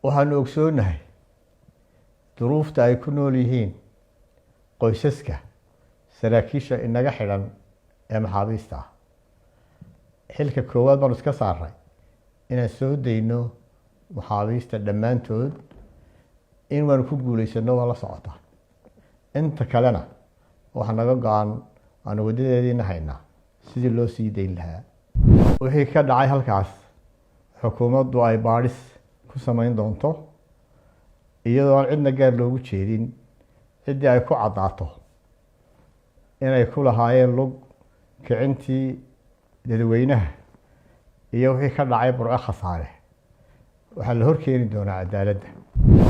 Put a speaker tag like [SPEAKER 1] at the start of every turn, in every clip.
[SPEAKER 1] waxaanu ogsoonahay duruufta ay ku nool yihiin qoysaska saraakiisha inaga xidhan ee maxaabiista ah. xilka koowaad baanu iska saaray inaan soo dayno maxaabiista dhammaantood. in waanu ku guulaysano waa la socota. inta kalena waxa naga go-an aanu wadadeediina haynaa sidii loo sii dayn lahaa. wixii ka dhacay halkaas xukuumaddu ay baadhis ku samayn doonto iyadoo aan cidna gaar loogu jeedin. ciddii ay ku caddaato inay ku lahaayeen lug kicintii dadweynaha iyo wixii ka dhacay burco khasaare waxaa la hor keeni doonaa cadaaladda.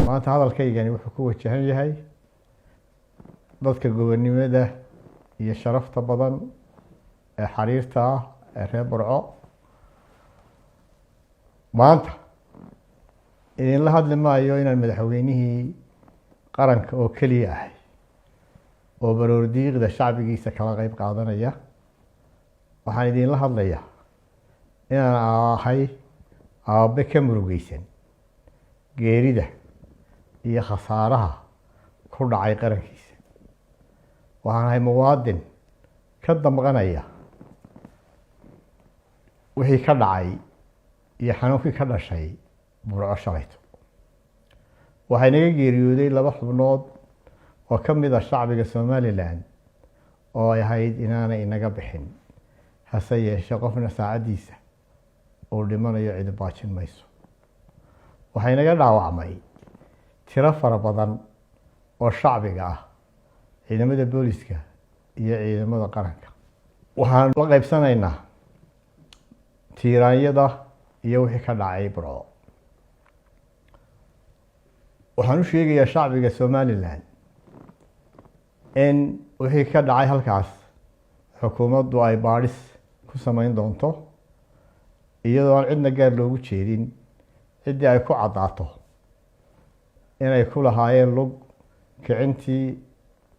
[SPEAKER 1] maanta hadalkaygani wuxuu ku wajahan yahay dadka gobonimada iyo sharafta badan ee xariirta ah ee reer burco. maanta idinla hadli maayo inaan madaxweynihii qaranka oo keliya ahay oo baroordiiqda shacbigiisa kala qayb qaadanaya. waxaan idinla hadlayaa inaan ahay aabe ka murugaysan geerida iyo khasaaraha ku dhacay qarankiisa. waxaan ahay muwaadin ka damqanaya wixii ka dhacay iyo xanuunkii ka dhashay burco shalayto. waxay naga geeriyooday 2 xubnood oo ka mid ah shacbiga Somaliland oo ay ahayd inaanay inaga bixin. hase yeeshee qofna saacadiisa oo dhimanayo cid baajin mayso. waxay naga dhaawacmay tiro fara badan oo shacbiga ah, ciidamada booliska iyo ciidamada qaranka. waxaan la qaybsanaynaa tiiraanyada iyo wixii ka dhacay burco. waxaan u sheegayaa shacbiga Somaliland in wixii ka dhacay halkaas xukuumaddu ay baadhis ku samayn doonto iyadoo aan cidna gaar loogu jeedin. ciddii ay ku caddaato inay ku lahaayeen lug kicintii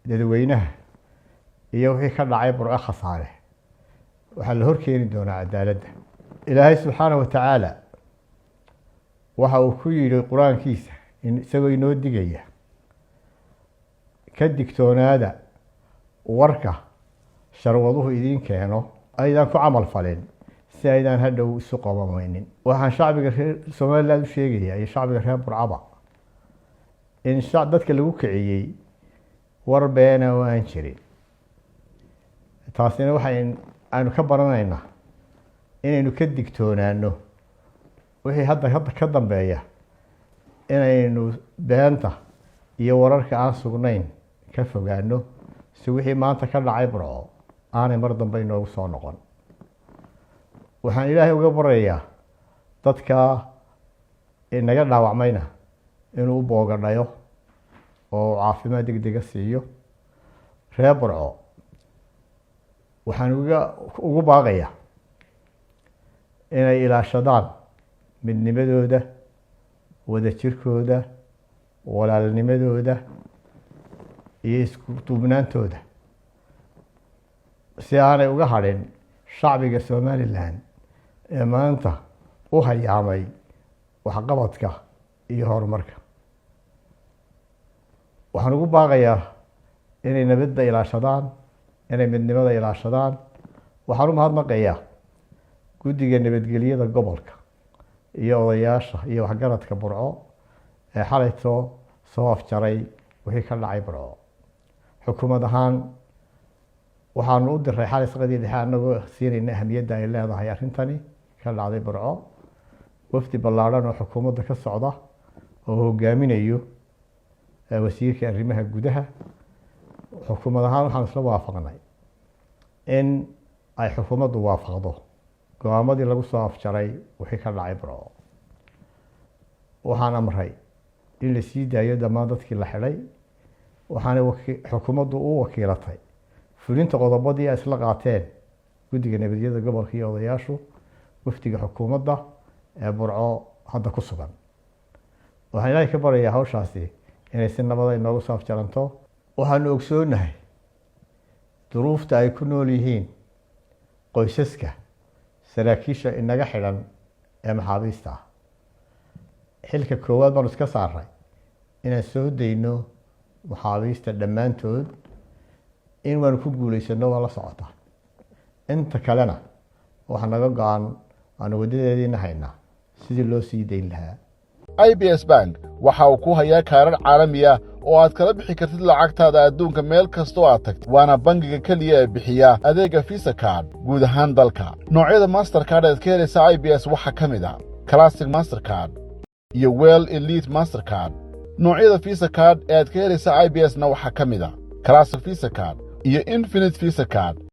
[SPEAKER 1] dadweynaha iyo wixii ka dhacay burco khasaare waxaa la hor keeni doonaa cadaaladda. ilaahay subxaanahu watacaala waxa uu ku yidhi qur-aankiisa isagoo inoo digaya ka digtoonaada warka sharwaduhu idiin keeno aydaan ku camal falin si aydaan hadhow isu qabamaynin. waxaan shacbiga reer Somaliland u sheegayaa iyo shacbiga reer burcaba in dadka lagu kiciyey war beena oo aan jirin. taasina waxaynu ka baranaynaa inaynu ka digtoonaano wixii hadda ka dambeeya inaynu beenta iyo wararka aan sugnayn ka fogaano si wixii maanta ka dhacay burco aanay mar dambe inoogu soo noqon. waxaan ilaahay uga baryayaa dadka inaga dhaawacmayna inuu u boogadhayo oo caafimaad degdega siiyo. reer burco waxaan ugu baaqayaa inay ilaashadaan midnimadooda, wadajirkooda, walaalnimadooda iyo isku duubnaantooda si aanay uga hadhin shacbiga Somaliland ee maanta u hayaamay waxqabadka iyo horumarka. waxaan ugu baaqayaa inay nabadda ilaashadaan, inay midnimada ilaashadaan. waxaan u mahadnaqayaa guddiga nabadgelyada gobolka iyo odayaasha iyo waxgaradka burco ee xalayto soo afjaray wixii ka dhacay burco. xukuumad ahaan waxaanu u diray xalay shaqadii dhexe annagoo siinayna ahamiyadda ay leedahay arrintani ka dhacday burco. wafdi ballaadhan oo xukuumadda ka socda oo hogaaminayo wasiirka arrimaha gudaha. xukuumad ahaan waxaan isla waafaqnay in ay xukuumaddu waafaqdo go-aamadii lagu soo afjaray wixii ka dhacay burco. waxaan amray in la sii daayo dhammaan dadkii la xidhay. waxaana xukuumaddu u wakiilatay fulinta qodobadii ay isla qaateen guddiga nabadgelyada gobolka iyo odayaashu wafdiga xukuumadda ee burco hadda ku sugan. waxaan ilaahay ka baryayaa hawshaasi inay si nabada inoogu soo afjaranto. waxaanu ogsoonahay duruufta ay ku nool yihiin qoysaska saraakiisha inaga xidhan ee maxaabiista ah. xilka koowaad baan iska saaray inaan soo dayno maxaabiista dhammaantood in waanu ku guulaysano waa la socotaa inta kalena waxaa naga go-an aanu wadadeediina haynaa sidii loo sii dayn lahaa.
[SPEAKER 2] IBS Bank waxa uu ku hayaa kaarar caalami ah oo aad kala bixi kartid lacagtaada adduunka meel kasta oo aad tagto, waana bangiga kaliya ee bixiya adeega Visa Card guud ahaan dalka. noocyada Mastercard ee ka helaysa IBS waxaa ka mid ah Classic Mastercard iyo Well Elite Mastercard. noocyada Visa Card ee aad ka helaysa IBS-na waxaa ka mid ah Classic Visa Card iyo Infinite Visa Card.